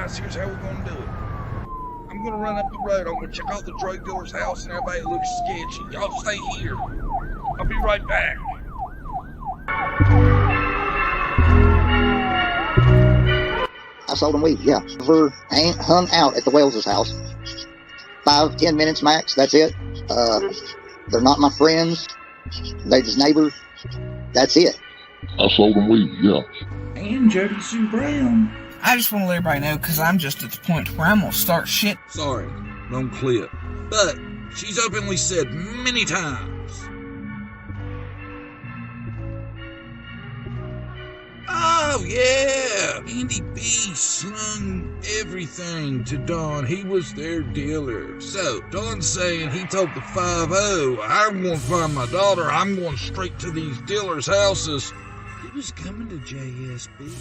guys, here's how we're gonna do it. I'm gonna run up the road. I'm gonna check out the drug dealer's house and everybody looks sketchy. Y'all stay here. I'll be right back. I sold them weed, yeah. Never hung out at the Wells's house. 5-10 minutes max, that's it. They're not my friends. They're just neighbors. That's it. I sold them weed, yeah. And Jody Sue Brown. I just want to let everybody know, because I'm just at the point where I'm going to start shit. Sorry, wrong clip. But she's openly said many times. Oh, yeah. Andy B slung everything to Don. He was their dealer. So, Don's saying he told the 5-0, I'm going to find my daughter. I'm going straight to these dealers' houses. He was coming to JSB.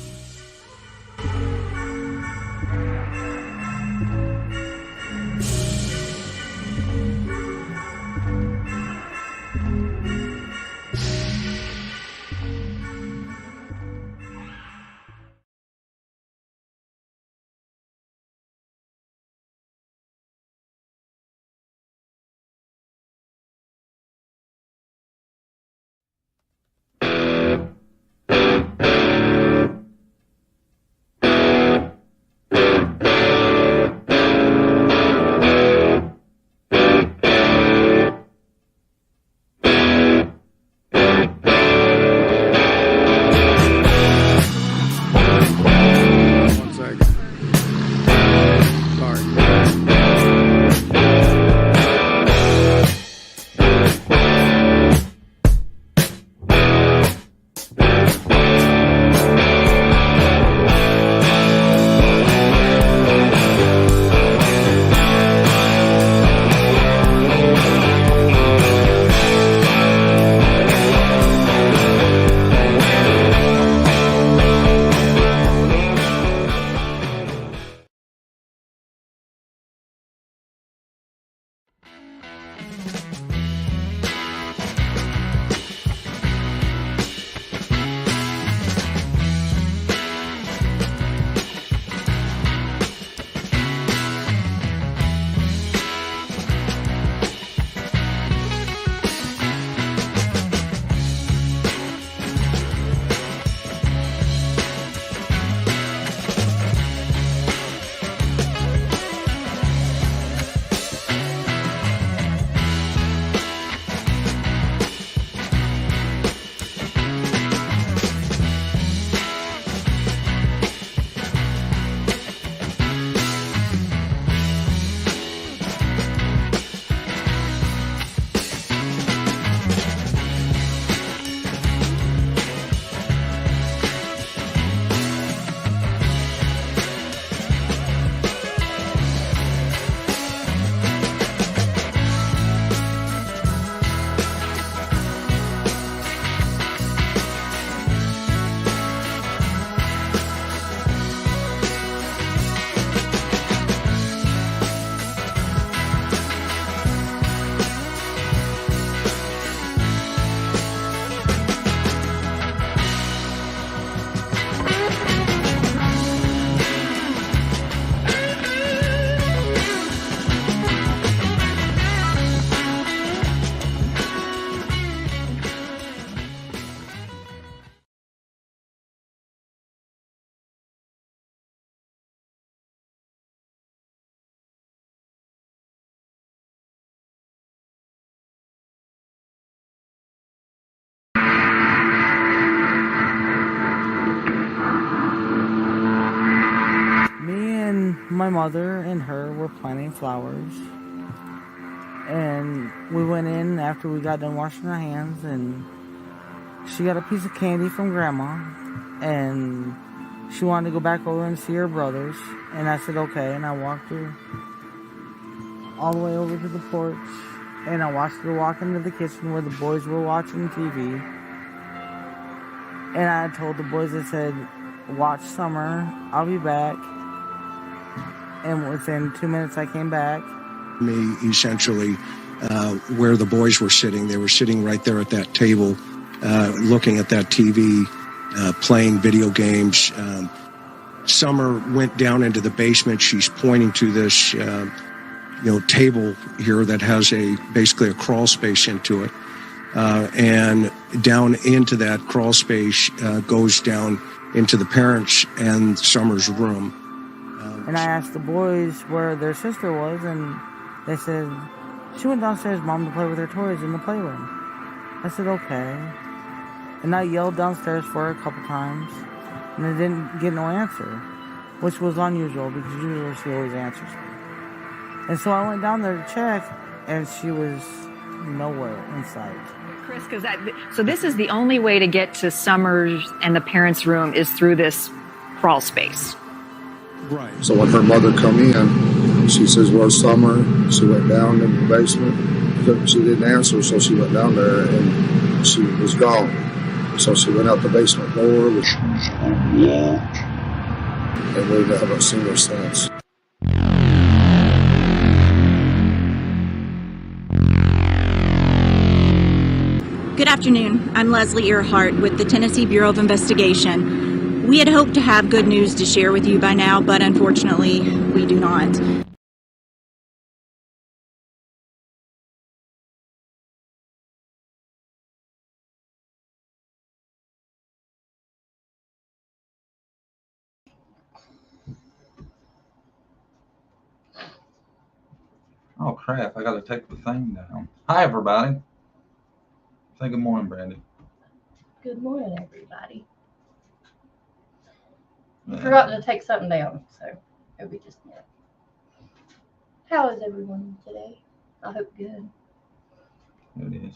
My mother and her were planting flowers, and we went in after we got done washing our hands, and she got a piece of candy from Grandma, and she wanted to go back over and see her brothers, and I said okay, and I walked her all the way over to the porch, and I watched her walk into the kitchen where the boys were watching TV, and I told the boys, I said, watch Summer, I'll be back. And within 2 minutes, I came back. Me, essentially, where the boys were sitting. They were sitting right there at that table, looking at that TV, playing video games. Summer went down into the basement. She's pointing to this, table here that has basically a crawl space into it. And down into that crawl space goes down into the parents' and Summer's room. And I asked the boys where their sister was, and they said, she went downstairs, Mom, to play with her toys in the playroom. I said, okay. And I yelled downstairs for her a couple times, and I didn't get no answer, which was unusual because usually she always answers me. And so I went down there to check, and she was nowhere in sight. Chris, so this is the only way to get to Summers and the parents' room is through this crawl space. Right. So when her mother come in, she says, "Where's Summer?" She went down in the basement. She didn't answer, so she went down there, and she was gone. So she went out the basement door, and we haven't seen her since. Good afternoon. I'm Leslie Earhart with the Tennessee Bureau of Investigation. We had hoped to have good news to share with you by now, but unfortunately, we do not. Oh crap, I gotta take the thing down. Hi everybody. Say good morning, Brandy. Good morning, everybody. Yeah. Forgot to take something down, so it'll be just a minute. How is everyone today? I hope good. It is.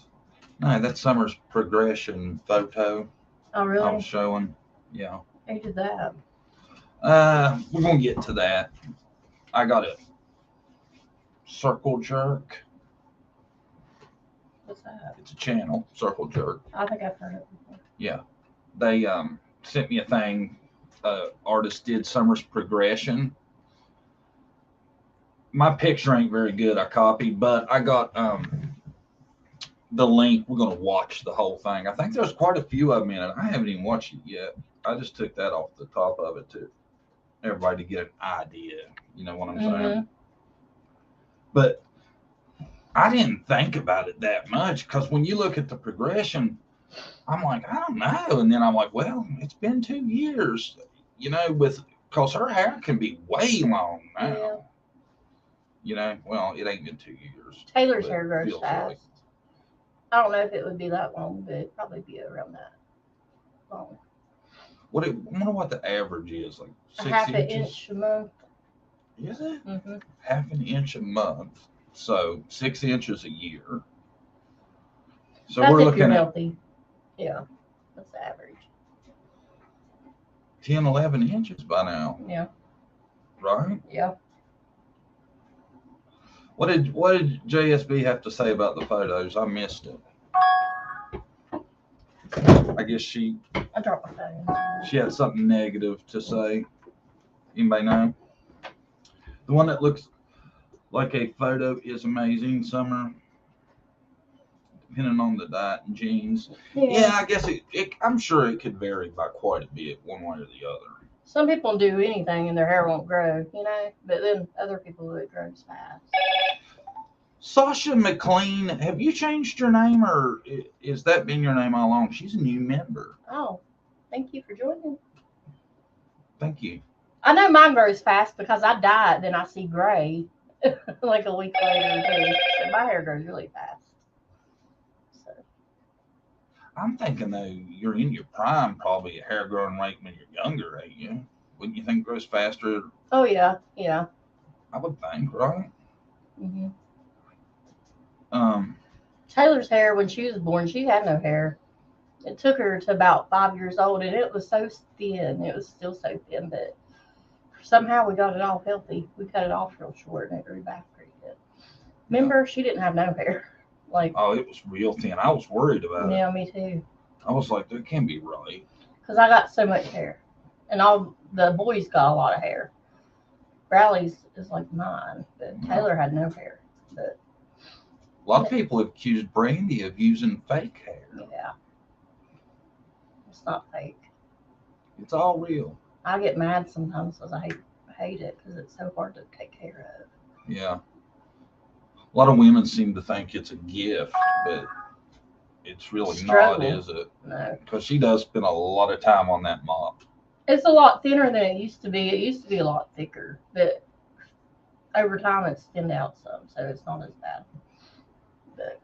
No, that's Summer's progression photo. Oh, really? I was showing. Yeah. Who did that? We're gonna get to that. I got a Circle Jerk. What's that? It's a channel, Circle Jerk. I think I've heard it before. Yeah. They sent me a thing. Artist did Summer's progression. My picture ain't very good. I copied, but I got the link. We're gonna watch the whole thing. I think there's quite a few of them in it. I haven't even watched it yet. I just took that off the top of it to everybody to get an idea. You know what I'm saying? But I didn't think about it that much because when you look at the progression, I'm like, I don't know. And then I'm like, well, it's been 2 years, because her hair can be way long now. Yeah. Well, it ain't been 2 years. Taylor's hair grows fast. Like. I don't know if it would be that long, but it'd probably be around that long. I wonder what the average is, like 6 inches? Half an inch a month. Is it? Mm-hmm. Half an inch a month. So 6 inches a year. So That's we're if looking you're at healthy. Yeah, that's the average. 10, 11 inches by now. Yeah. Right? Yeah. What did JSB have to say about the photos? I missed it. I guess I dropped my phone. she had something negative to say. Anybody know? The one that looks like a photo is amazing, Summer. Depending on the diet and genes. Yeah, I guess I'm sure it could vary by quite a bit, one way or the other. Some people do anything and their hair won't grow, but then other people, it grows fast. Sasha McLean, have you changed your name or is that been your name all along? She's a new member. Oh, thank you for joining. Thank you. I know mine grows fast because I dye it, then I see gray like a week later too. So my hair grows really fast. So I'm thinking though, you're in your prime, probably a hair growing rate when you're younger, ain't you? Wouldn't you think it grows faster? Oh yeah. I would think, right? Mm-hmm. Um, Taylor's hair when she was born, she had no hair. It took her to about 5 years old, and it was so thin. It was still so thin, but somehow we got it all healthy. We cut it off real short, and it grew back pretty good. Remember, she didn't have no hair. It was real thin. I was worried about it. Yeah, me too. I was like, that can't be right. Because I got so much hair, and all the boys got a lot of hair. Bradley's is like mine, but Taylor had no hair. But a lot of people have accused Brandy of using fake hair. Yeah. It's not fake. It's all real. I get mad sometimes because I hate it because it's so hard to take care of. Yeah. A lot of women seem to think it's a gift, but it's really Struggle. not, is it? No. Because she does spend a lot of time on that mop. It's a lot thinner than it used to be. It used to be a lot thicker, but over time it's thinned out some, so it's not as bad. But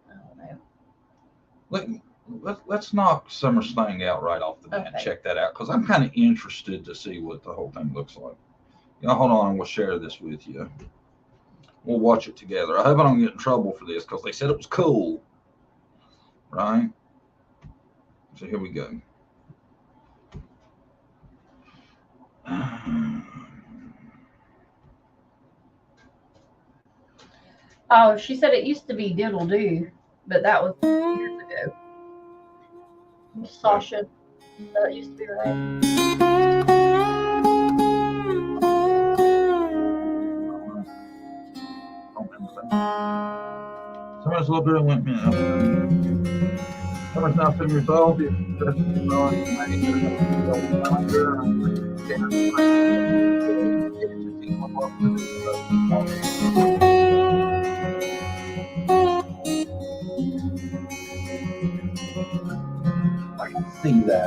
I don't know. Let's knock Summer's thing out right off the bat. Okay. Check that out, because I'm kind of interested to see what the whole thing looks like. Hold on, we'll share this with you. We'll watch it together. I hope I don't get in trouble for this, because they said it was cool. Right? So here we go. Oh, she said it used to be Diddle Do, but that was years ago. Sasha, that used to be her name. Summer's little girl went in. Summer's now 7 years old. I can see that.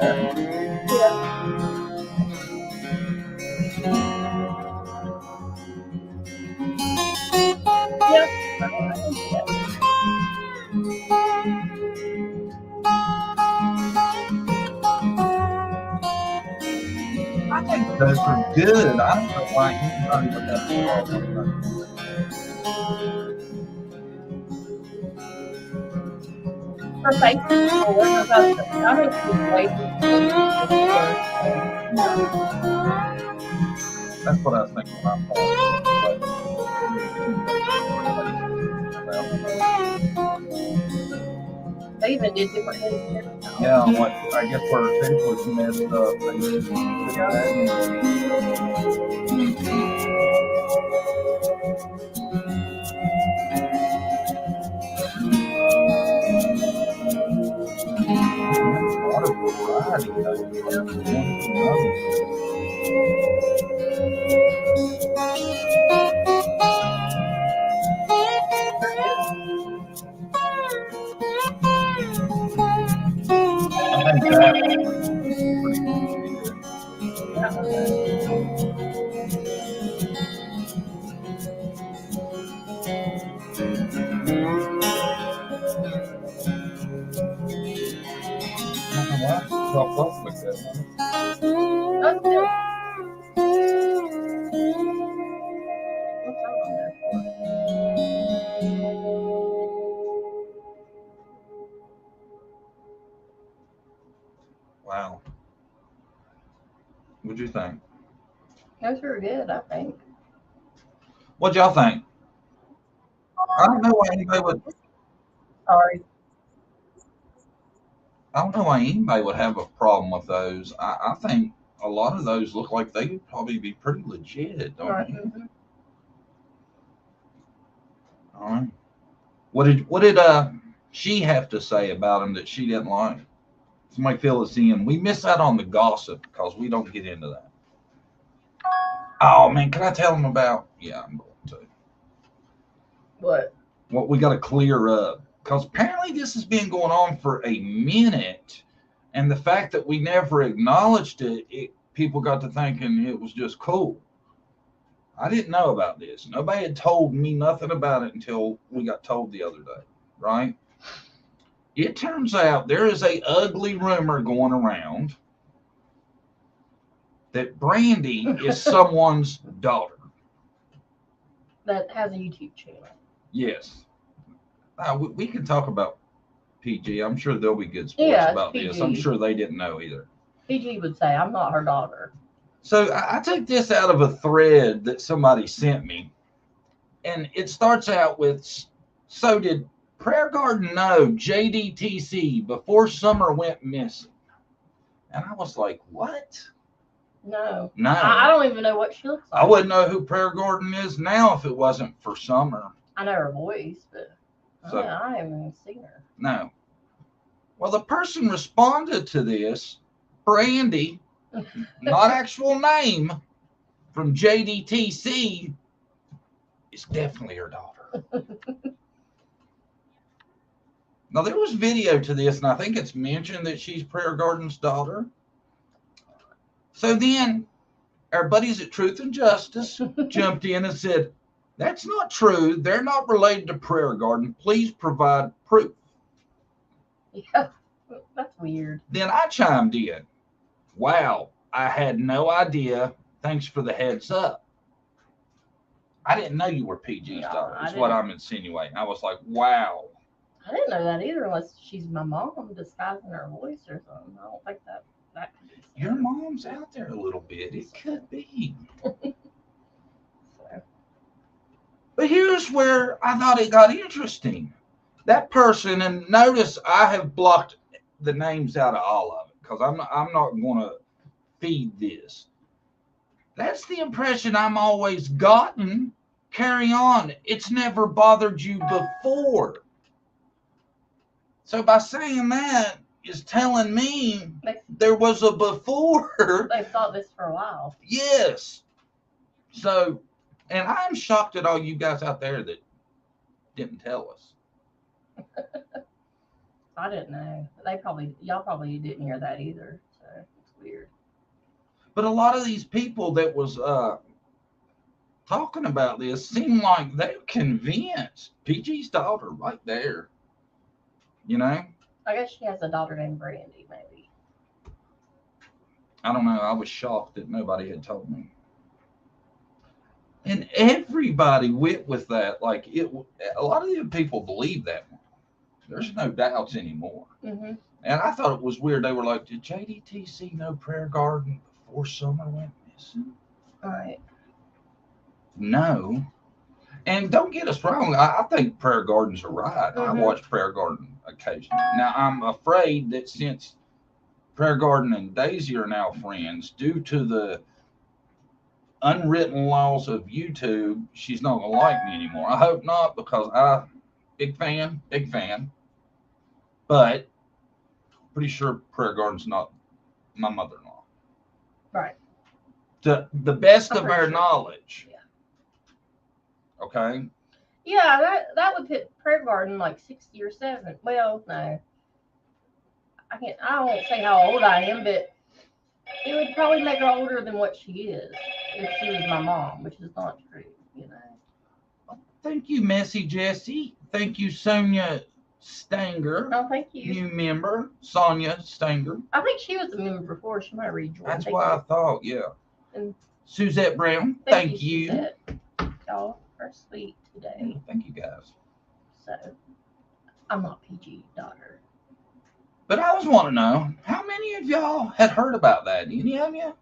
I think those are good. I don't know why anybody would have a problem with that. Her face is forward. I think she's way That's what I was thinking when I thought. They even did different things. Yeah, like I guess where her face was messed up. They used to do a lot of variety. I think that wow. What'd you think? Those were good, I think. What'd y'all think? I don't know why anybody would. Sorry. I don't know why anybody would have a problem with those. I think a lot of those look like they would probably be pretty legit, don't Right. they? Mm-hmm. All right. What did she have to say about them that she didn't like? Somebody fill us in. We miss out on the gossip because we don't get into that. Oh man, can I tell them about? Yeah, I'm going to. What? What we got to clear up, because apparently this has been going on for a minute, and the fact that we never acknowledged it, people got to thinking it was just cool. I didn't know about this. Nobody had told me nothing about it until we got told the other day, right? It turns out there is a ugly rumor going around that Brandy is someone's daughter. That has a YouTube channel. Yes. We can talk about PG. I'm sure there'll be good sports about PG. this. I'm sure they didn't know either. PG would say, I'm not her daughter. So I took this out of a thread that somebody sent me. And it starts out with, so did Prayer Garden know JDTC before Summer went missing? And I was like, what? No. No. I don't even know what she looks like. I wouldn't know who Prayer Garden is now if it wasn't for Summer. I know her voice, but So, I haven't even seen her. No. Well, the person responded to this, Brandy, not actual name, from JDTC, is definitely her daughter. Now, there was video to this, and I think it's mentioned that she's Prayer Garden's daughter. So then our buddies at Truth and Justice jumped in and said, that's not true. They're not related to Prayer Garden. Please provide proof. Yeah, that's weird. Then I chimed in. Wow, I had no idea. Thanks for the heads up. I didn't know you were PG's daughter, is what I'm insinuating. I was like, wow. I didn't know that either, unless she's my mom disguising her voice or something. I don't think that could be. Your mom's out there a little bit. It could be. But here's where I thought it got interesting. That person, and notice I have blocked the names out of all of it because I'm not going to feed this. That's the impression I'm always gotten. Carry on. It's never bothered you before. So by saying that is telling me there was a before. They've thought this for a while. Yes. So, and I'm shocked at all you guys out there that didn't tell us. I didn't know. Y'all probably didn't hear that either. So it's weird. But a lot of these people that was talking about this seem like they're convinced. PG's daughter right there. You know? I guess she has a daughter named Brandy, maybe. I don't know. I was shocked that nobody had told me. And everybody went with that. Like, a lot of the people believe that one. There's no doubts anymore. Mm-hmm. And I thought it was weird. They were like, did JDTC know Prayer Garden before Summer went missing? All right. No. And don't get us wrong. I think Prayer Gardens are right. I watch Prayer Garden occasionally. Now, I'm afraid that since Prayer Garden and Daisy are now friends, due to the unwritten laws of YouTube, she's not going to like me anymore. I hope not, because big fan. But pretty sure Prayer Garden's not my mother-in-law. Right. To the best of our knowledge. Yeah. Okay. Yeah, that would put Prayer Garden like 60 or 70. Well, no. I won't say how old I am, but it would probably make her older than what she is if she was my mom, which is not true, you know. Thank you, Messy Jessie. Thank you, Sonia Stanger. Oh, thank you. New member, Sonia Stanger. I think she was a member before. She might rejoin. That's what I thought, yeah. And Suzette Brown, thank you. Suzette. Y'all are sweet today. Thank you, guys. So, I'm not PG daughter. But I always want to know, how many of y'all had heard about that? Any of you?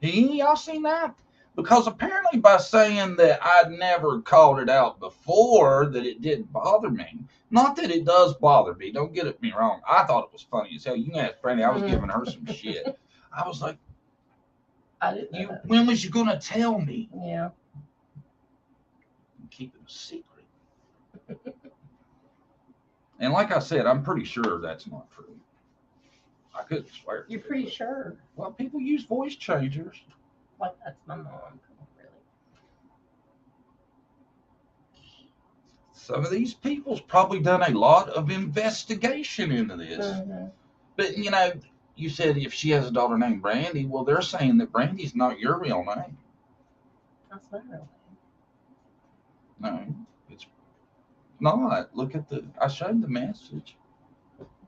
Any of y'all seen that? Because apparently by saying that I'd never called it out before, that it didn't bother me. Not that it does bother me. Don't get me wrong. I thought it was funny as hell. You can ask Brandy. I was giving her some shit. I was like, I didn't know that. When was you going to tell me? Yeah. Keep it a secret. And like I said, I'm pretty sure that's not true. I couldn't swear. You're pretty sure? Well, people use voice changers. Like, that's my mom. Really? Some of these people's probably done a lot of investigation into this. Mm-hmm. But, you know, you said if she has a daughter named Brandy, well, they're saying that Brandy's not your real name. That's my real name. No, it's not. Look at I showed the message.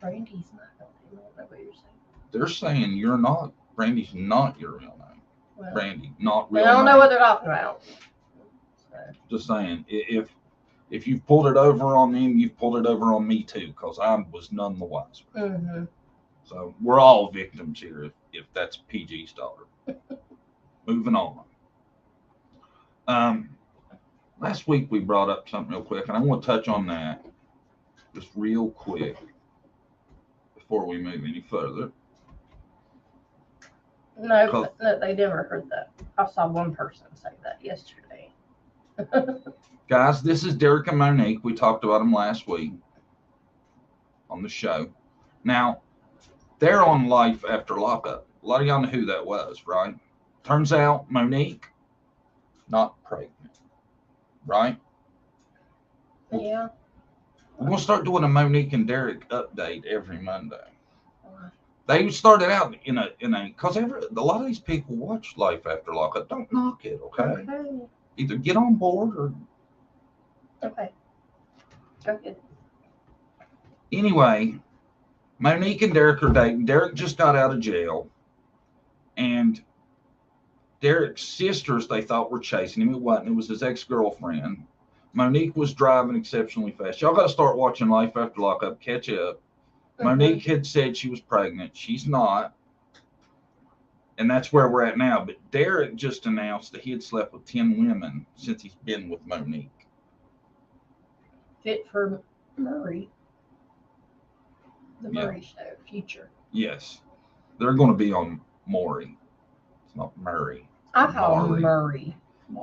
Brandy's my real name. I don't know what you're saying. They're saying Brandy's not your real name. Well, Brandy, not real I don't name. know what they're talking about. So. Just saying, if you've pulled it over on them, you've pulled it over on me too, because I was none the wiser. Mm-hmm. So we're all victims here if that's PG's daughter. Moving on. Last week we brought up something real quick, and I want to touch on that just real quick before we move any further. No, they never heard that. I saw one person say that yesterday. Guys, this is Derek and Monique. We talked about them last week on the show. Now, they're on life after lockup. A lot of y'all know who that was, right? Turns out Monique, not pregnant, right? Yeah. We're going to start doing a Monique and Derek update every Monday. They started out because a lot of these people watch Life After Lockup. Don't knock it, okay? Either get on board or. Okay. Okay. Anyway, Monique and Derek are dating. Derek just got out of jail. And Derek's sisters, they thought, were chasing him. It wasn't. It was his ex-girlfriend. Monique was driving exceptionally fast. Y'all got to start watching Life After Lockup. Catch up. Monique had said she was pregnant. She's not. And that's where we're at now. But Derek just announced that he had slept with 10 women since he's been with Monique. Fit for Murray. The Murray Show, future. Yes. They're going to be on Maury. It's not Murray. I call him Murray.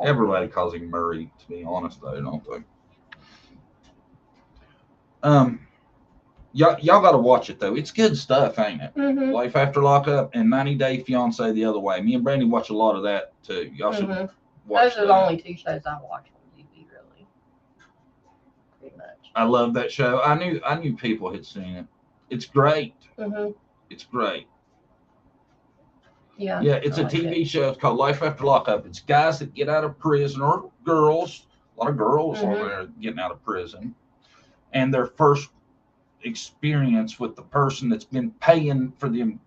Everybody calls him Murray, to be honest, though, don't they? Y'all got to watch it, though. It's good stuff, ain't it? Mm-hmm. Life After Lockup and 90 Day Fiancé the other way. Me and Brandy watch a lot of that, too. Y'all should watch Those are the only two shows I watch on TV, really. Pretty much. I love that show. I knew people had seen it. It's great. Mm-hmm. It's great. Yeah. Yeah, it's a TV show. It's called Life After Lockup. It's guys that get out of prison, or girls. A lot of girls on there getting out of prison. And their first experience with the person that's been paying for them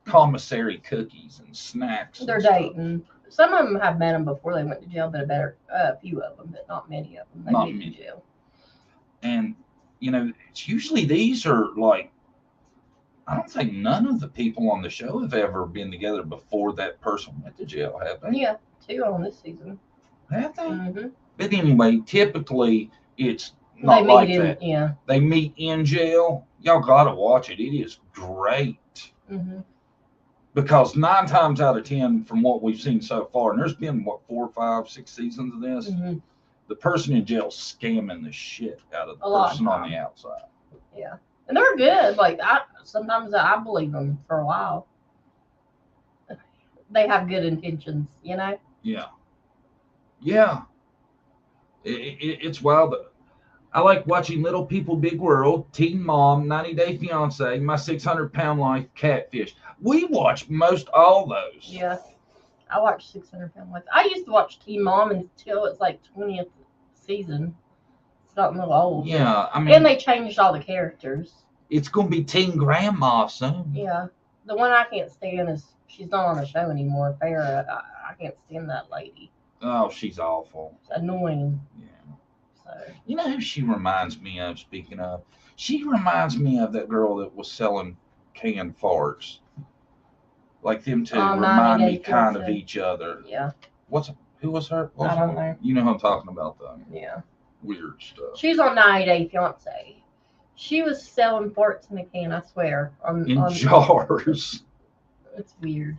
commissary cookies and snacks. They're dating. Some of them have met them before they went to jail, but a few of them, but not many of them. They went to jail. And, it's usually these are like, I don't think none of the people on the show have ever been together before that person went to jail, have they? Yeah, 2 on this season. Have they? Mm-hmm. But anyway, typically it's not like that. Yeah. They meet in jail. Y'all gotta watch it. It is great. Mm-hmm. Because 9 times out of 10, from what we've seen so far, and there's been 4, 5, 6 seasons of this, the person in jail scamming the shit out of the person on the outside. Yeah. And they're good. Like, sometimes I believe them for a while. They have good intentions, Yeah. Yeah. It's wild. I like watching Little People, Big World, Teen Mom, 90 Day Fiancé, My 600-Pound Life, Catfish. We watch most all those. Yeah. I watched 600-Pound Life. I used to watch Teen Mom until it's like 20th season. It's not a little old. Yeah, I mean. And they changed all the characters. It's going to be Teen Grandma soon. Yeah. The one I can't stand is, she's not on the show anymore, Farrah. I can't stand that lady. Oh, she's awful. It's annoying. Yeah. So. You know who she reminds me of, speaking of? She reminds me of that girl that was selling canned farts. Like them two remind me kind of each other. Yeah. Who was her? I don't know. You know who I'm talking about, though. Yeah. Weird stuff. She's on 90 Day Fiancé. She was selling farts in a can, I swear. On jars. It's weird.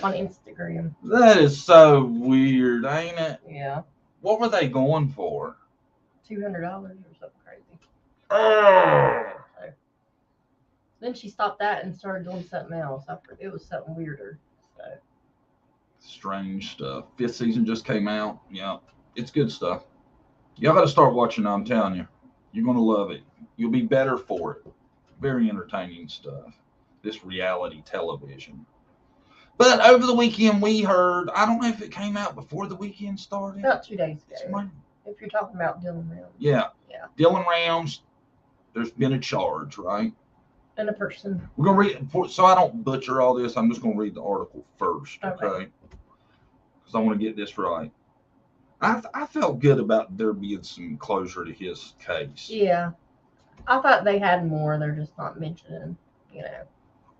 On Instagram. That is so weird, ain't it? Yeah. What were they going for? $200 or something crazy. So, then she stopped that and started doing something else. It was something weirder. So. Strange stuff. 5th season just came out. Yeah, it's good stuff. Y'all got to start watching. I'm telling you, you're gonna love it. You'll be better for it. Very entertaining stuff. This reality television. But over the weekend, we heard. I don't know if it came out before the weekend started. About 2 days ago. If you're talking about Dylan Rounds. Yeah. Yeah. Dylan Rounds. There's been a charge, right? And a person. We're gonna read, so I don't butcher all this. I'm just gonna read the article first, okay? Because I want to get this right. I felt good about there being some closure to his case. Yeah, I thought they had more. They're just not mentioning,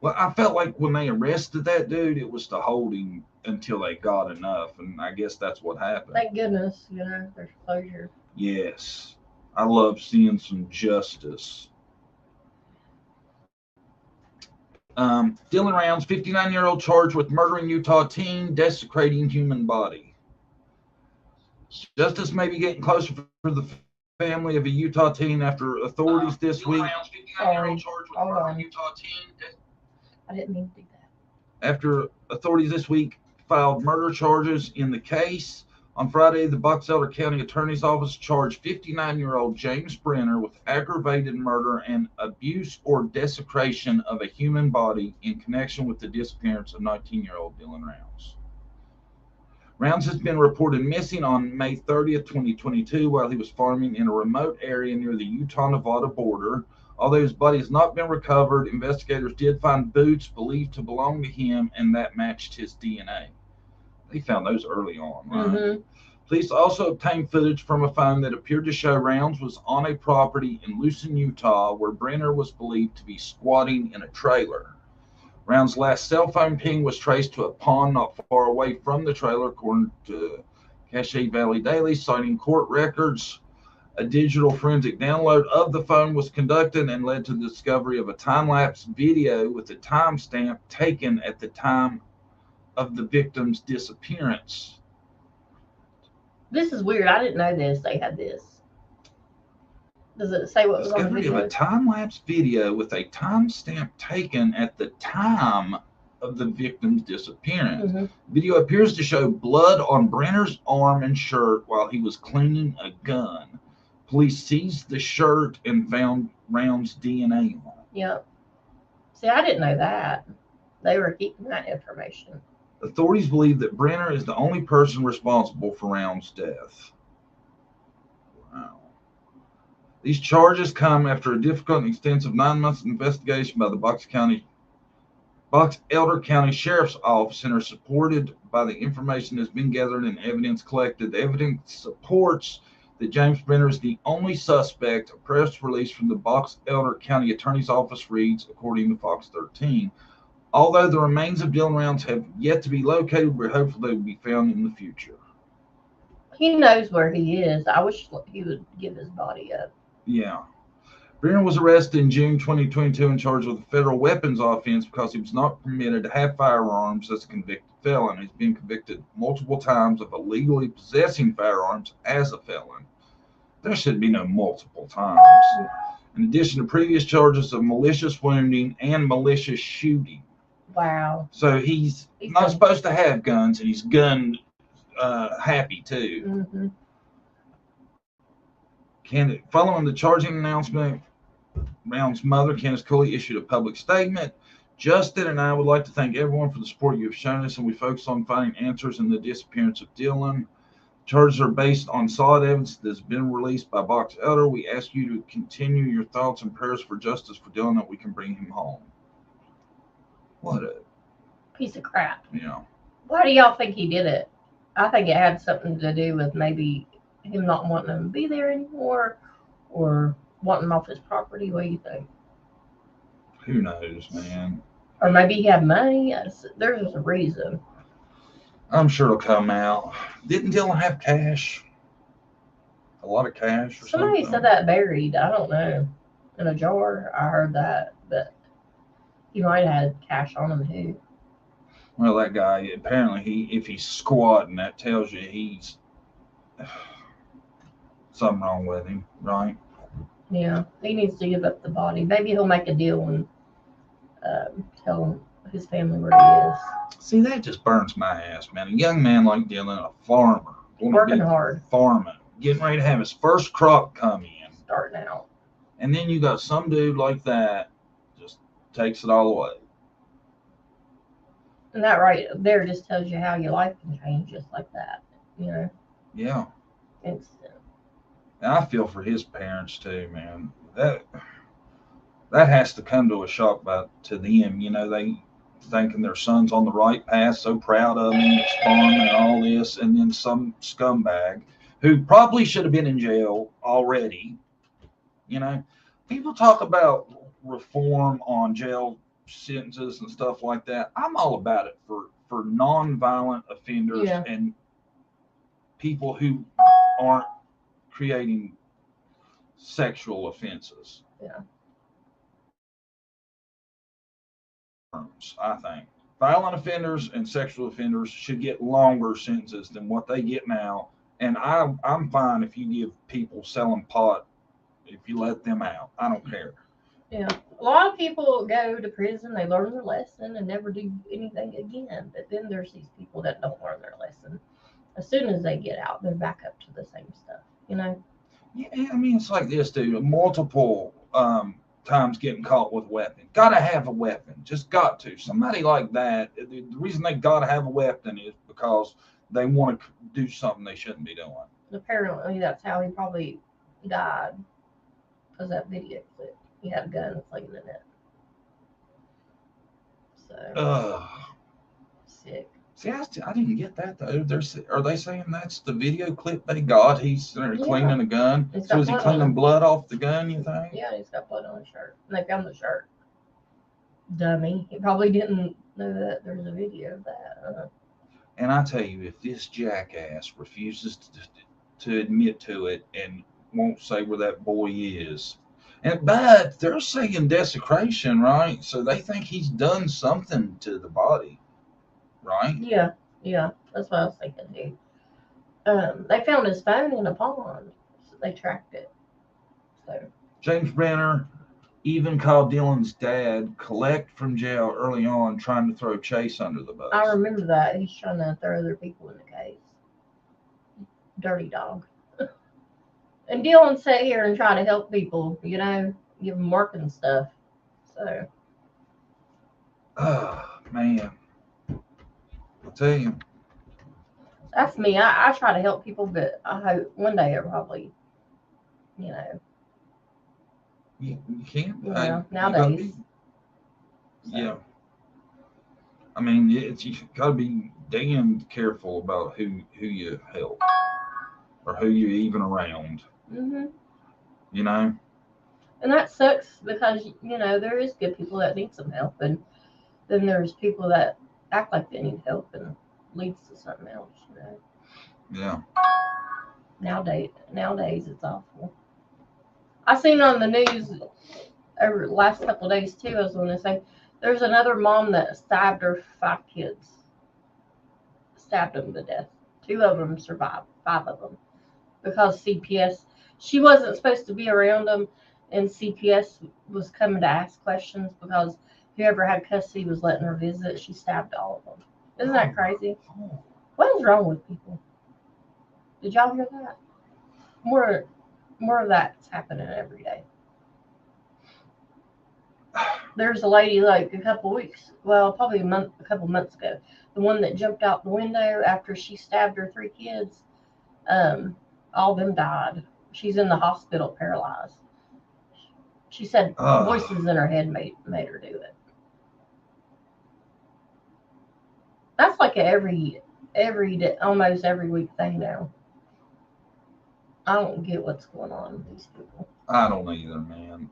Well, I felt like when they arrested that dude, it was to hold him until they got enough, and I guess that's what happened. Thank goodness, there's closure. Yes, I love seeing some justice. Dylan Rounds, 59-year-old charged with murdering Utah teen, desecrating human body. Justice may be getting closer for the family of a Utah teen after authorities this week. Sorry, hold on. I didn't mean to do After authorities this week filed murder charges in the case, on Friday, the Box Elder County Attorney's Office charged 59-year-old James Brenner with aggravated murder and abuse or desecration of a human body in connection with the disappearance of 19-year-old Dylan Rounds. Rounds has been reported missing on May 30th, 2022, while he was farming in a remote area near the Utah-Nevada border. Although his body has not been recovered, investigators did find boots believed to belong to him, and that matched his DNA. They found those early on, right? Mm-hmm. Police also obtained footage from a phone that appeared to show Rounds was on a property in Lucin, Utah, where Brenner was believed to be squatting in a trailer. Rounds' last cell phone ping was traced to a pond not far away from the trailer, according to Cache Valley Daily, citing court records. A digital forensic download of the phone was conducted and led to the discovery of a time-lapse video with a timestamp taken at the time of the victim's disappearance. This is weird. I didn't know this. They had this. Does it say what was on the video? Discovery of a time-lapse video with a timestamp taken at the time of the victim's disappearance. Mm-hmm. Video appears to show blood on Brenner's arm and shirt while he was cleaning a gun. Police seized the shirt and found Rounds' DNA on it. Yep. See, I didn't know that. They were keeping that information. Authorities believe that Brenner is the only person responsible for Rounds' death. Wow. These charges come after a difficult and extensive 9 months investigation by the Box Elder County Sheriff's Office and are supported by the information that's been gathered and evidence collected. The evidence supports that James Brenner is the only suspect. A press release from the Box Elder County Attorney's Office reads, according to Fox 13, although the remains of Dylan Rounds have yet to be located, we're hopeful they will be found in the future. He knows where he is. I wish he would give his body up. Yeah. Brenner was arrested in June 2022 and charged with a federal weapons offense because he was not permitted to have firearms as a convicted felon. He's been convicted multiple times of illegally possessing firearms as a felon. There should be no multiple times. In addition to previous charges of malicious wounding and malicious shooting. Wow. So he's not supposed to have guns, and he's gun happy too. Mm-hmm. Following the charging announcement, Rounds' mother, Candace Cooley, issued a public statement. Justin and I would like to thank everyone for the support you have shown us, and we focus on finding answers in the disappearance of Dylan. Charges are based on solid evidence that has been released by Box Elder. We ask you to continue your thoughts and prayers for justice for Dylan, that we can bring him home. What a piece of crap. Yeah. Why do y'all think he did it? I think it had something to do with maybe him not wanting him to be there anymore, or wanting him off his property. What do you think? Who knows, man? Or maybe he had money. There's a reason. I'm sure it'll come out. Didn't Dylan have cash? A lot of cash or Somebody something? said that buried. I don't know. In a jar. I heard that. But he might have had cash on him too. Well, that guy, apparently, if he's squatting, that tells you he's something wrong with him, right? Yeah. He needs to give up the body. Maybe he'll make a deal and tell his family where he is. See, that just burns my ass, man. A young man like Dylan, a farmer, working hard, farming, getting ready to have his first crop come in, starting out, and then you got some dude like that just takes it all away. And that right there just tells you how your life can change just like that, you know? Yeah. Instant. And I feel for his parents too, man. That has to come to a shock to them. You know, they thinking their son's on the right path, so proud of him, farming and all this, and then some scumbag who probably should have been in jail already. You know, people talk about reform on jail sentences and stuff like that. I'm all about it for non-violent offenders and people who aren't creating sexual offenses. Yeah. I think violent offenders and sexual offenders should get longer sentences than what they get now. And I'm fine if you give people selling pot, if you let them out. I don't care. Yeah. A lot of people go to prison, they learn their lesson and never do anything again. But then there's these people that don't learn their lesson. As soon as they get out, they're back up to the same stuff, you know? Yeah, I mean, it's like this, dude. Multiple times getting caught with a weapon. Gotta have a weapon. Just got to. Somebody like that, the reason they gotta have a weapon is because they want to do something they shouldn't be doing. Apparently, that's how he probably died. Because that video clip, he had a gun flinging in it. So sick. See, I didn't get that though. Are they saying that's the video clip they got? He's cleaning a gun. So is he cleaning blood off the gun? You think? Yeah, he's got blood on his shirt. And they found the shirt. Dummy. He probably didn't know that there's a video of that. And I tell you, if this jackass refuses to admit to it and won't say where that boy is, but they're saying desecration, right? So they think he's done something to the body, right? Yeah, that's what I was thinking too. They found his phone in a pond, so they tracked it. So James Brenner even called Dylan's dad collect from jail early on, trying to throw Chase under the bus. I remember that. He's trying to throw other people in the case. Dirty dog. And Dylan sat here and tried to help people, you know, give them work and stuff. So. Oh, man. I'll tell you. That's me. I try to help people, but I hope one day it'll probably, you know. You can't. Yeah, nowadays. Yeah. I mean, you got to be damn careful about who you help or who you're even around. Mhm. You know. And that sucks because you know there is good people that need some help, and then there's people that act like they need help and leads to something else. You know. Yeah. Nowadays it's awful. I seen on the news over the last couple of days too. I was going to say there's another mom that stabbed her 5 kids. Stabbed them to death. 2 of them survived. 5 of them because CPS. She wasn't supposed to be around them, and CPS was coming to ask questions because whoever had custody was letting her visit. She stabbed all of them. Isn't that crazy? What is wrong with people? Did y'all hear that? More of that's happening every day. There's a lady like a couple weeks, well, probably a couple months ago, the one that jumped out the window after she stabbed her 3 kids. All of them died. She's in the hospital paralyzed. She said voices in her head made her do it. That's like every day, almost every week thing now. I don't get what's going on with these people. I don't either, man.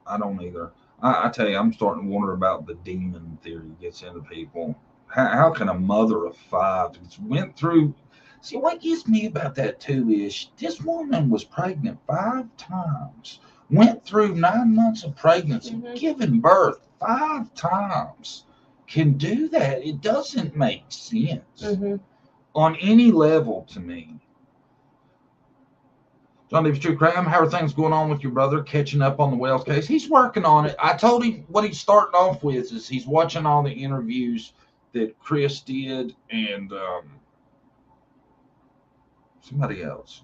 I don't either. I tell you, I'm starting to wonder about the demon theory gets into people. How can a mother of 5 went through? See, what gets me about that too is this woman was pregnant 5 times, went through 9 months of pregnancy, giving birth 5 times. Can do that. It doesn't make sense on any level to me. John Davis True Crime, how are things going on with your brother catching up on the Wells case? He's working on it. I told him what he's starting off with is he's watching all the interviews that Chris did and somebody else.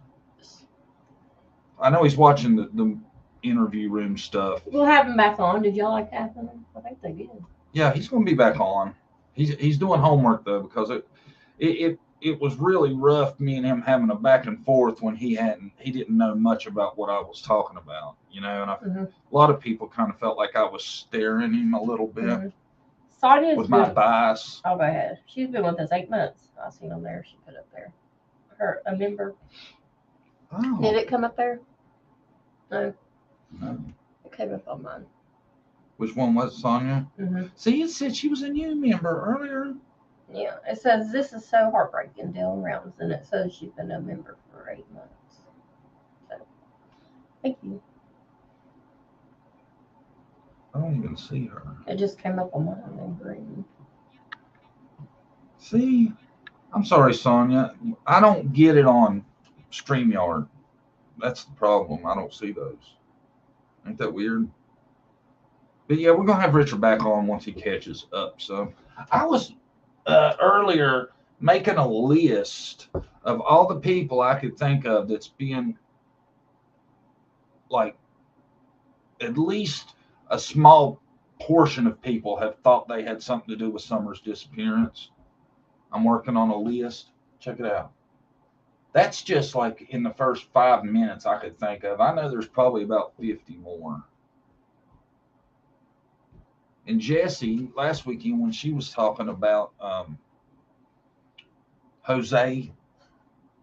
I know he's watching the interview room stuff. We'll have him back on. Did y'all like having him? I think they did. Yeah, he's going to be back on. He's doing homework though because it was really rough, me and him having a back and forth when he didn't know much about what I was talking about, you know, and a lot of people kind of felt like I was staring him a little bit with my bias. Oh, go ahead. She's been with us 8 months. I seen them there. She put up there. A member. Oh. Did it come up there? No. It came up on mine. Which one was it, Sonia? See, it said she was a new member earlier. Yeah, it says this is so heartbreaking, Dylan Rounds, and it says she's been a member for 8 months. So, thank you. I don't even see her. It just came up on mine in green. See, I'm sorry, Sonia. I don't get it on StreamYard. That's the problem. I don't see those. Ain't that weird? But yeah, we're gonna have Richard back on once he catches up. So I was earlier making a list of all the people I could think of that's being like at least a small portion of people have thought they had something to do with Summer's disappearance. I'm working on a list. Check it out. That's just like in the first 5 minutes I could think of. I know there's probably about 50 more. And Jessie, last weekend when she was talking about Jose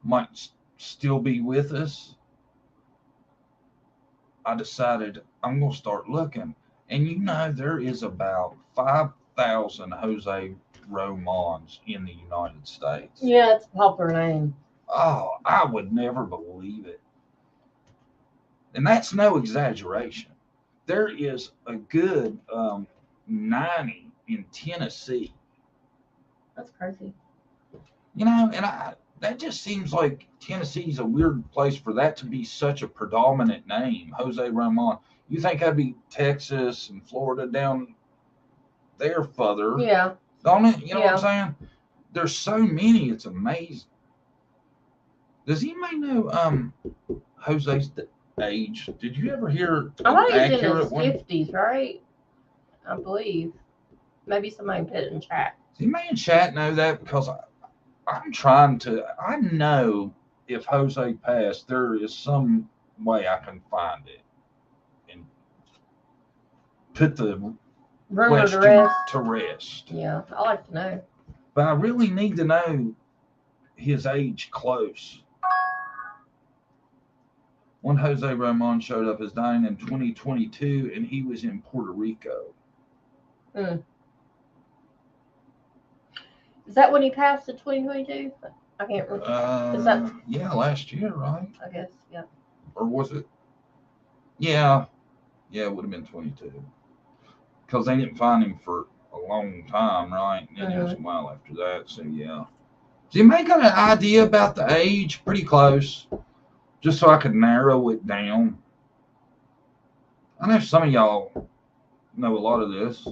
might still be with us, I decided I'm going to start looking. And you know, there is about 5,000 Jose Romans in the United States. Yeah, it's a popular name. Oh, I would never believe it. And that's no exaggeration. There is a good 90 in Tennessee. That's crazy. You know, and that just seems like Tennessee's a weird place for that to be such a predominant name, Jose Roman. You think that'd be Texas and Florida down there further, Yeah. don't it? You know what I'm saying? There's so many, it's amazing. Does anybody know Jose's age? Did you ever hear I thought he was in accurate his one? 50s, right? I believe. Maybe somebody put it in chat. Does anybody in chat know that? Because I'm trying to, I know if Jose passed, there is some way I can find it and put the Rumor to rest. Yeah, I like to know. But I really need to know his age close. One Jose Roman showed up as dying in 2022, and he was in Puerto Rico. Is that when he passed in 2022? I can't remember. Is that? Yeah, last year, right? I guess, yeah. Or was it? Yeah, it would have been 22. Because they didn't find him for a long time, right? And then it was a while after that, so yeah. Does anybody got an idea about the age? Pretty close. Just so I could narrow it down. I know some of y'all know a lot of this.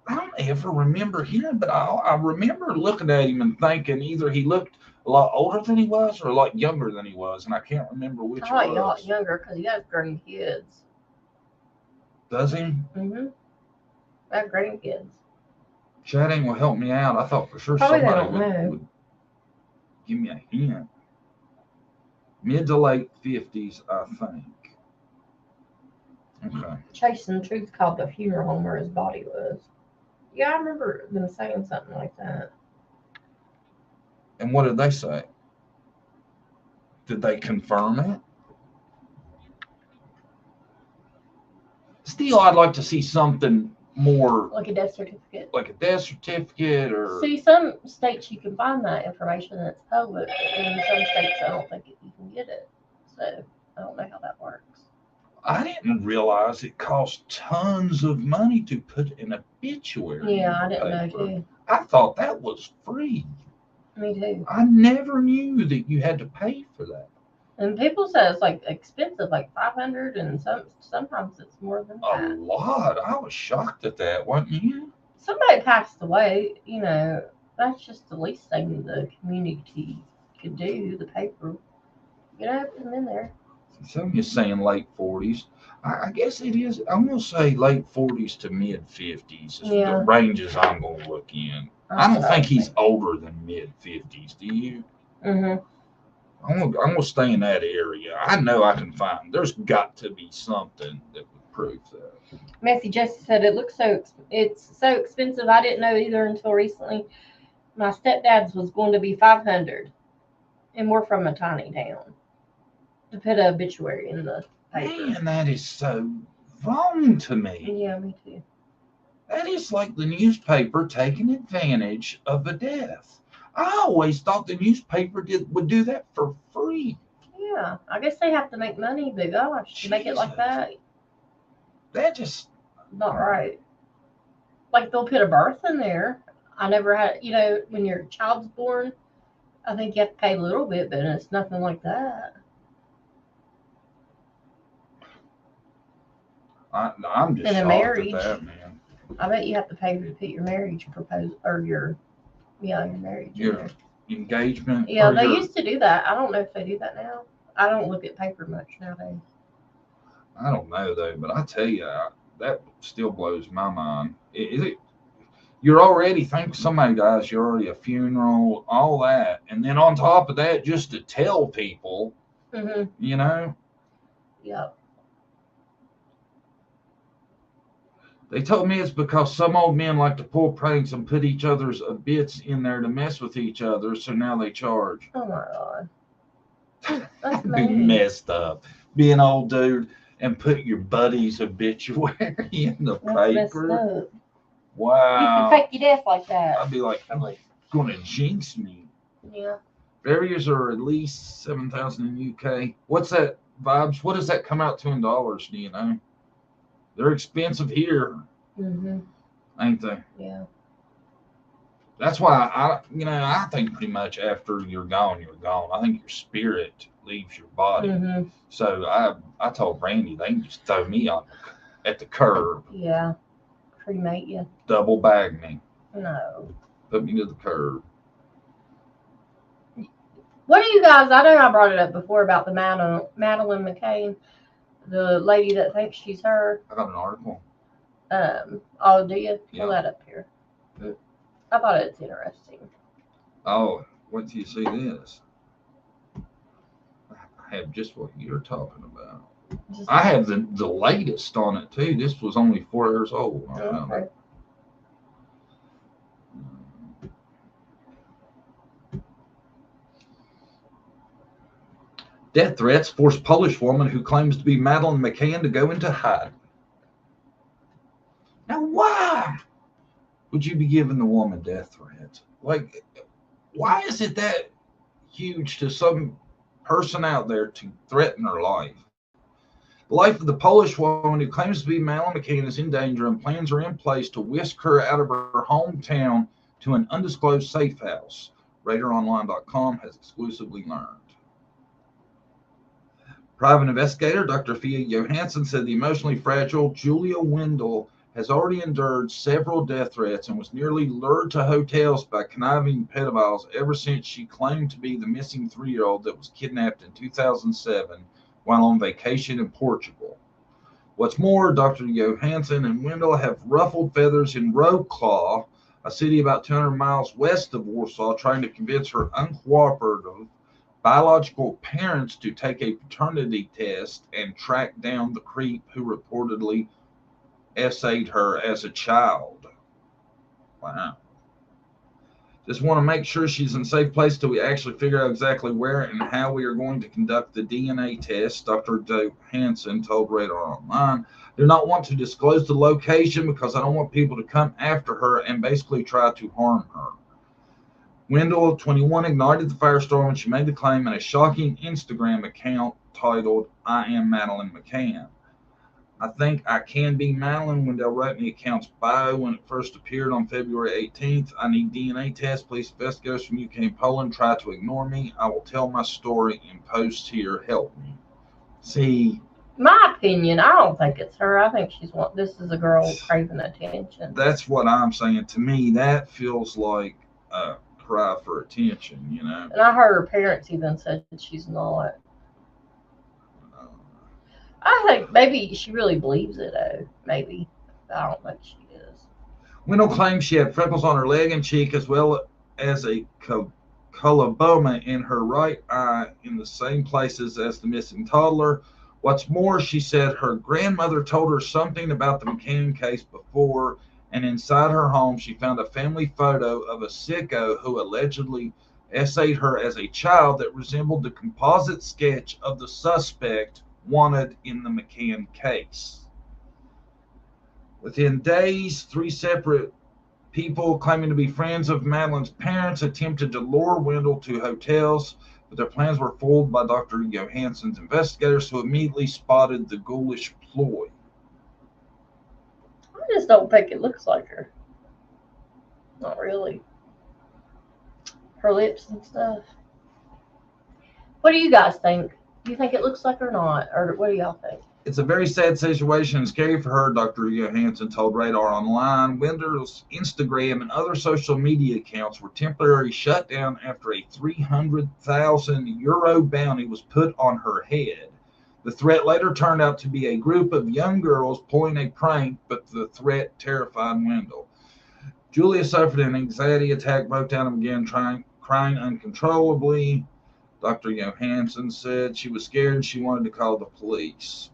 I don't ever remember him, but I remember looking at him and thinking either he looked a lot older than he was or a lot younger than he was, and I can't remember which I it like was. younger because he has grandkids. Does he? Mm-hmm. I have grandkids. Chatting will help me out. I thought for sure Probably somebody would give me a hint. Mid to late 50s, I think. Okay. Chasing Truth called the funeral home where his body was. Yeah, I remember them saying something like that. And what did they say? Did they confirm it? Still, I'd like to see something more. Like a death certificate. Like a death certificate or. See, some states you can find that information that's public, and in some states I don't think you can get it. So I don't know how that works. I didn't realize it cost tons of money to put an obituary. Yeah, I didn't know too. I thought that was free. Me too. I never knew that you had to pay for that. And people say it's like expensive, like $500, and sometimes it's more than that. A lot. I was shocked at that, wasn't you? Somebody passed away, you know, that's just the least thing the community could do, the paper. You know, put them in there. Sonia's saying late 40s. I guess it is. I'm going to say late 40s to mid 50s is the ranges I'm going to look in. I don't think he's older than mid 50s. Do you? Mm-hmm. I'm gonna stay in that area. I know I can find. There's got to be something that would prove that. Matthew Jesse said it's so expensive. I didn't know either until recently. My stepdad's was going to be $500, and we're from a tiny town. To put an obituary in the paper. Man, that is so wrong to me. Yeah, me too. That is like the newspaper taking advantage of a death. I always thought the newspaper would do that for free. Yeah, I guess they have to make money, but gosh, to make it like that. That just not right. Like they'll put a birth in there. I never had, you know, when your child's born, I think you have to pay a little bit, but it's nothing like that. I'm just In a shocked marriage. at that, man. I bet you have to pay to put your marriage proposal or your marriage. in Your there. engagement. Yeah, or they your- used to do that. I don't know if they do that now. I don't look at paper much nowadays. I don't know though, but I tell you, that still blows my mind. You're already, think somebody dies, you're already a funeral, all that, and then on top of that, just to tell people, Mm-hmm. you know. Yep. They told me it's because some old men like to pull pranks and put each other's bits in there to mess with each other, so now they charge. Oh my God. That's Be mean. messed up. Be an old dude and put your buddy's obituary in the That's messed paper. up. Wow. You could fake your death like that. I'd be like, I'm gonna jinx me. Yeah. Barriers are at least 7,000 in UK. What's that, Vibes? What does that come out to in dollars? Do you know? They're expensive here, ain't they? Yeah. That's why I think pretty much after you're gone, you're gone. I think your spirit leaves your body. So I told Randy they can just throw me on at the curb. Yeah. Cremate you. Double bag me. No. Put me to the curb. What do you guys? I know I brought it up before about the Madeleine McCann, the lady that thinks she's her. I got an article. Oh, do you? Yeah. Pull that up here. I thought it's interesting. Oh, wait till you see this. I have just what you're talking about. I have the latest on it too. This was only 4 years old. Okay. Death threats force Polish woman who claims to be Madeleine McCann to go into hiding. Now, why would you be giving the woman death threats? Like, why is it that huge to some person out there to threaten her life? The life of the Polish woman who claims to be Madeleine McCann is in danger, and plans are in place to whisk her out of her hometown to an undisclosed safe house. RadarOnline.com has exclusively learned. Private investigator Dr. Fia Johansson said the emotionally fragile Julia Wendell has already endured several death threats and was nearly lured to hotels by conniving pedophiles ever since she claimed to be the missing 3-year-old that was kidnapped in 2007 while on vacation in Portugal. What's more, Dr. Johansson and Wendell have ruffled feathers in Wrocław, a city about 200 miles west of Warsaw, trying to convince her uncooperative biological parents to take a paternity test and track down the creep who reportedly essayed her as a child. Wow. Just want to make sure she's in a safe place till we actually figure out exactly where and how we are going to conduct the DNA test, Dr. Johansson told Radar Online. Do not want to disclose the location because I don't want people to come after her and basically try to harm her. Wendell, 21, ignited the firestorm when she made the claim in a shocking Instagram account titled, I am Madeleine McCann. I think I can be Madeleine. Wendell wrote in the account's bio when it first appeared on February 18th. I need DNA tests. Police investigators from UK and Poland try to ignore me. I will tell my story in posts here. Help me. See, my opinion, I don't think it's her. I think this is a girl craving attention. That's what I'm saying. To me, that feels like a cry for attention, you know. And I heard her parents even said that she's not. I think maybe she really believes it, though. Maybe. I don't think she is. Wendell claims she had freckles on her leg and cheek as well as a coloboma in her right eye in the same places as the missing toddler. What's more, she said her grandmother told her something about the McCann case before, and inside her home she found a family photo of a sicko who allegedly essayed her as a child that resembled the composite sketch of the suspect wanted in the McCann case. Within days, 3 separate people claiming to be friends of Madeleine's parents attempted to lure Wendell to hotels, but their plans were foiled by Dr. Johansson's investigators, who immediately spotted the ghoulish ploy. I just don't think it looks like her. Not really. Her lips and stuff. What do you guys think? Do you think it looks like her or not? Or what do y'all think? It's a very sad situation and scary for her, Dr. Johansson told Radar Online. Winder's Instagram and other social media accounts were temporarily shut down after a €300,000 bounty was put on her head. The threat later turned out to be a group of young girls pulling a prank, but the threat terrified Wendell. Julia suffered an anxiety attack, broke down again, crying uncontrollably. Dr. Johansson said she was scared and she wanted to call the police.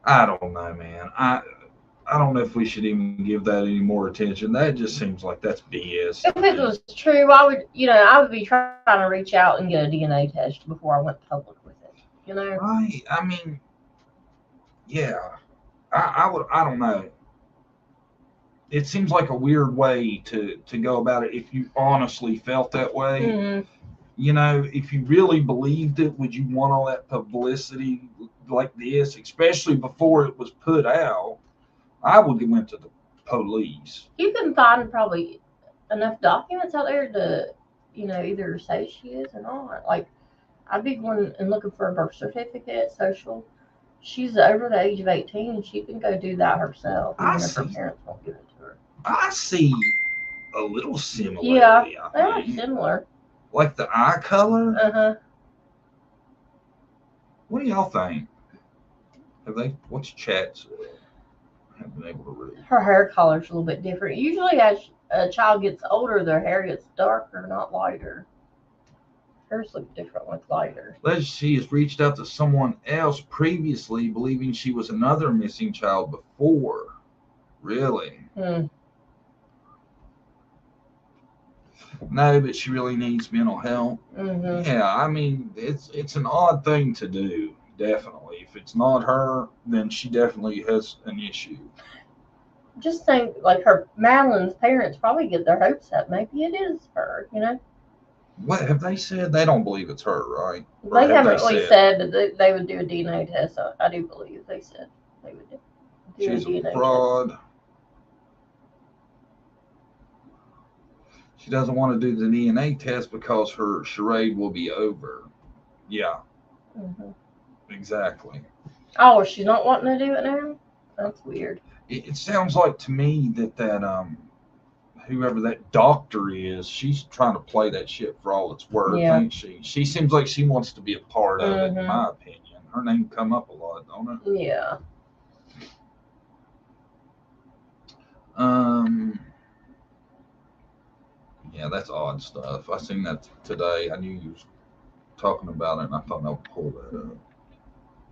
I don't know, man. I don't know if we should even give that any more attention. That just seems like that's BS. If it was true, I would be trying to reach out and get a DNA test before I went public with it. Right. I mean, yeah. I don't know. It seems like a weird way to go about it if you honestly felt that way. Mm-hmm. If you really believed it, would you want all that publicity like this, especially before it was put out? I would have went to the police. You can find probably enough documents out there to, either say she is or not. Like, I'd be going and looking for a birth certificate, social. She's over the age of 18. She can go do that herself, even if her parents won't give it to her. I see a little similarity. Yeah, they are similar. Like the eye color? Uh-huh. What do y'all think? What's chats? I haven't been able to read. Her hair color's a little bit different. Usually as a child gets older, their hair gets darker, not lighter. Hers look different, look lighter. She has reached out to someone else previously, believing she was another missing child before. Really? No, but she really needs mental help. Mm-hmm. Yeah, I mean, it's an odd thing to do, definitely. If it's not her, then she definitely has an issue. Just think, like, Madeline's parents probably get their hopes up. Maybe it is her, What have they said? They don't believe it's her, right? They haven't really said that they would do a DNA test. I do believe they said they would do She's a DNA a fraud. test. She doesn't want to do the DNA test because her charade will be over. Yeah. Mm-hmm. Exactly. Oh, she's not wanting to do it now? That's weird. It sounds like to me that whoever that doctor is, she's trying to play that shit for all it's worth, ain't she? She seems like she wants to be a part of it, in my opinion. Her name come up a lot, don't it? Yeah. Yeah, that's odd stuff. I seen that today. I knew you was talking about it, and I thought I'll pull that up.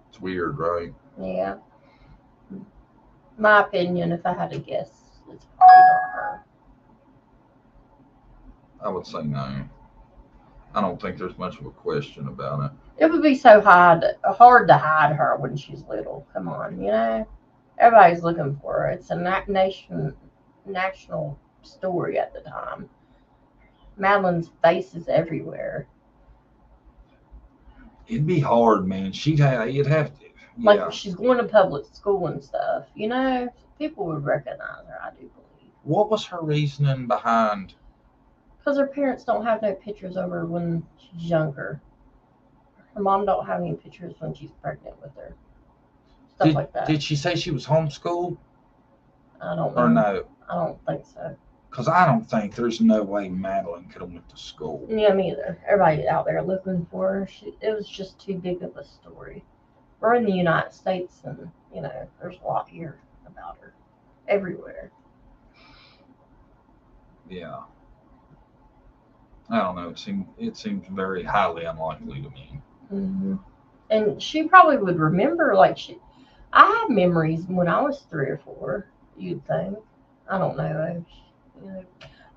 It's weird, right? Yeah. My opinion, if I had to guess, it's probably not her. I would say no. I don't think there's much of a question about it. It would be so hard to hide her when she's little. Come on, everybody's looking for her. It's a national story at the time. Madeline's face is everywhere. It'd be hard, man. You'd have to. Yeah. Like, she's going to public school and stuff. People would recognize her, I do believe. What was her reasoning behind? Because her parents don't have no pictures of her when she's younger. Her mom don't have any pictures when she's pregnant with her. Stuff like that. Did she say she was homeschooled? I don't know. Or no? I don't think so. Because I don't think there's no way Madeleine could have went to school. Yeah, me either. Everybody out there looking for her. It was just too big of a story. We're in the United States, and, there's a lot here about her. Everywhere. Yeah. I don't know. It seems very highly unlikely to me. Mm-hmm. And she probably would remember, I have memories when I was 3 or 4, you'd think. I don't know.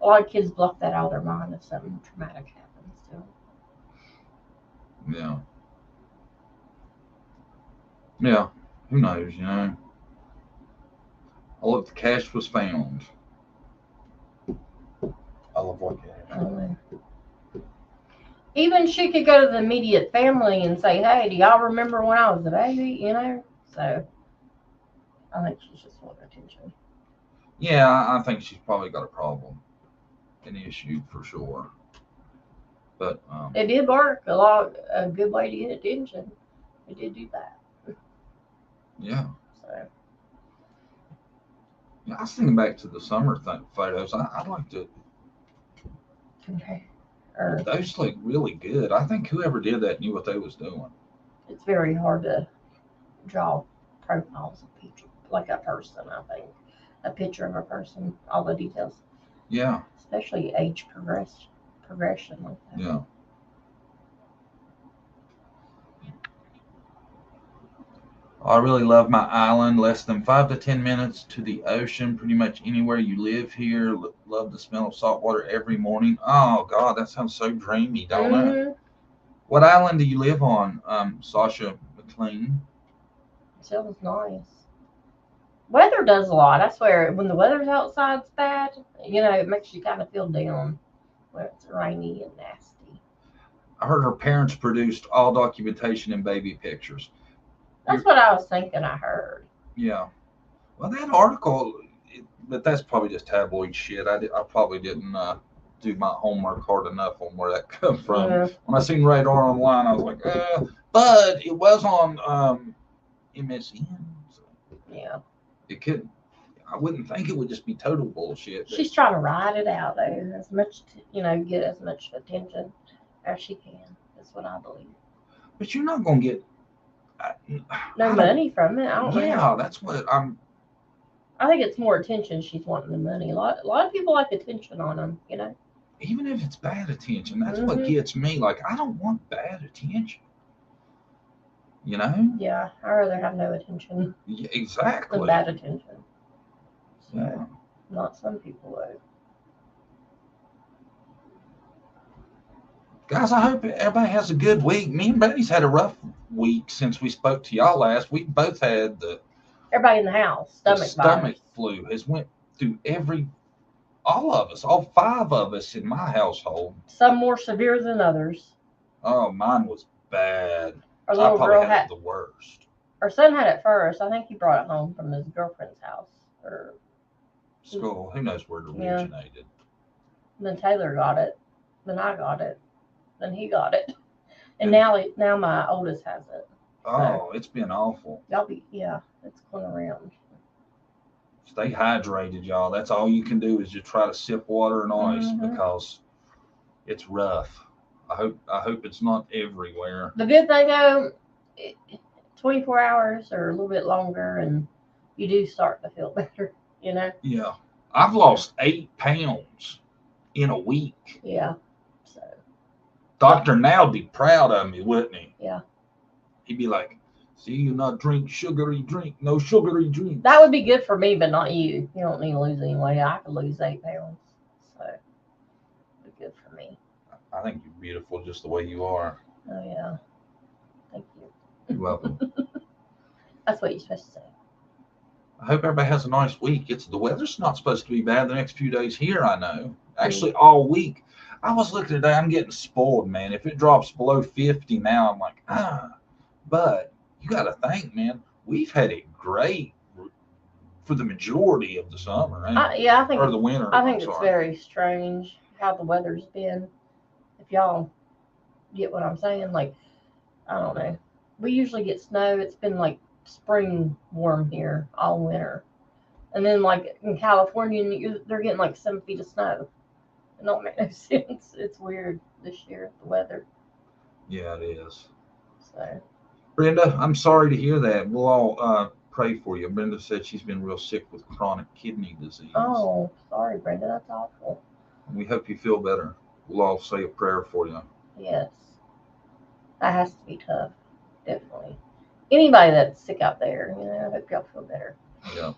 A lot of kids block that out of their mind if something traumatic happens to them. Yeah. Yeah. Who knows, All of the cash was found. I love what cash. Even she could go to the immediate family and say, hey, do y'all remember when I was a baby? So I think she's just wanting attention. Yeah, I think she's probably got a problem, an issue for sure. But it did work a good way to get attention. It did do that. Yeah. So. Yeah, I was thinking back to the summer photos. I'd like to. Okay. Those look really good. I think whoever did that knew what they was doing. It's very hard to draw profiles of people, like a person. I think a picture of a person, all the details. Yeah. Especially age progression like that. Yeah. I really love my island. Less than 5 to 10 minutes to the ocean. Pretty much anywhere you live here. Love the smell of salt water every morning. Oh God, that sounds so dreamy, don't it? What island do you live on, Sasha McLean? It sounds nice. Weather does a lot. I swear, when the weather's outside's bad, it makes you kind of feel down when it's rainy and nasty. I heard her parents produced all documentation and baby pictures. That's what I was thinking. I heard. Yeah. Well, that article, but that's probably just tabloid shit. I probably didn't do my homework hard enough on where that come from. Yeah. When I seen Radar online, I was like, but it was on MSN. So yeah. It could. I wouldn't think it would just be total bullshit. She's trying to ride it out though, as much get as much attention as she can. That's what I believe. But you're not gonna get no money from it. I don't know. Yeah, that's what I'm. I think it's more attention she's wanting the money. A lot of people like attention on them, Even if it's bad attention, that's what gets me. Like, I don't want bad attention. Yeah, I'd rather have no attention. Yeah, exactly. Than bad attention. So, yeah. Not some people would. Guys, I hope everybody has a good week. Me and Betty's had a rough week since we spoke to y'all last. We both had everybody in the house stomach flu has went through all of us, all 5 of us in my household. Some more severe than others. Oh, mine was bad. Our little girl had the worst. Our son had it first. I think he brought it home from his girlfriend's house or school. Who knows where it originated? And then Taylor got it. Then I got it. Then he got it. And now my oldest has it. Oh, it's been awful. It's going around. Stay hydrated, y'all. That's all you can do is just try to sip water and ice because it's rough. I hope it's not everywhere. The good thing though, 24 hours or a little bit longer, and you do start to feel better. Yeah, I've lost 8 pounds in a week. Yeah. So. Dr. Now would be proud of me, wouldn't he? Yeah. He'd be like, "See, you not drink sugary drink, no sugary drink." That would be good for me, but not you. You don't need to lose any weight. I could lose 8 pounds, so it'd be good for me. I think you're beautiful just the way you are. Oh yeah, thank you. You're welcome. That's what you're supposed to say. I hope everybody has a nice week. The weather's not supposed to be bad the next few days here. I know. Actually, all week. I was looking today. I'm getting spoiled, man. If it drops below 50 now, I'm like, But you got to think, man. We've had it great for the majority of the summer. I think. Or the winter. I think it's very strange how the weather's been. If y'all get what I'm saying, like, I don't know. We usually get snow. It's been like spring warm here all winter. And then like in California, they're getting like 7 feet of snow. It don't make no sense. It's weird this year, the weather. Yeah, it is. So. Brenda, I'm sorry to hear that. We'll all pray for you. Brenda said she's been real sick with chronic kidney disease. Oh, sorry, Brenda. That's awful. We hope you feel better. We'll all say a prayer for you. Yes. That has to be tough. Definitely. Anybody that's sick out there, I hope y'all feel better. Yeah.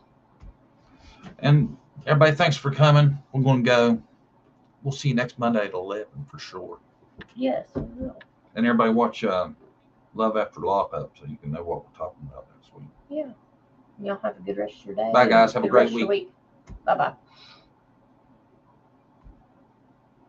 And everybody, thanks for coming. We're going to go. We'll see you next Monday at 11 for sure. Yes, we will. And everybody watch Love After Lockup so you can know what we're talking about next week. Yeah. Y'all have a good rest of your day. Bye, guys. Have a great week. Bye-bye.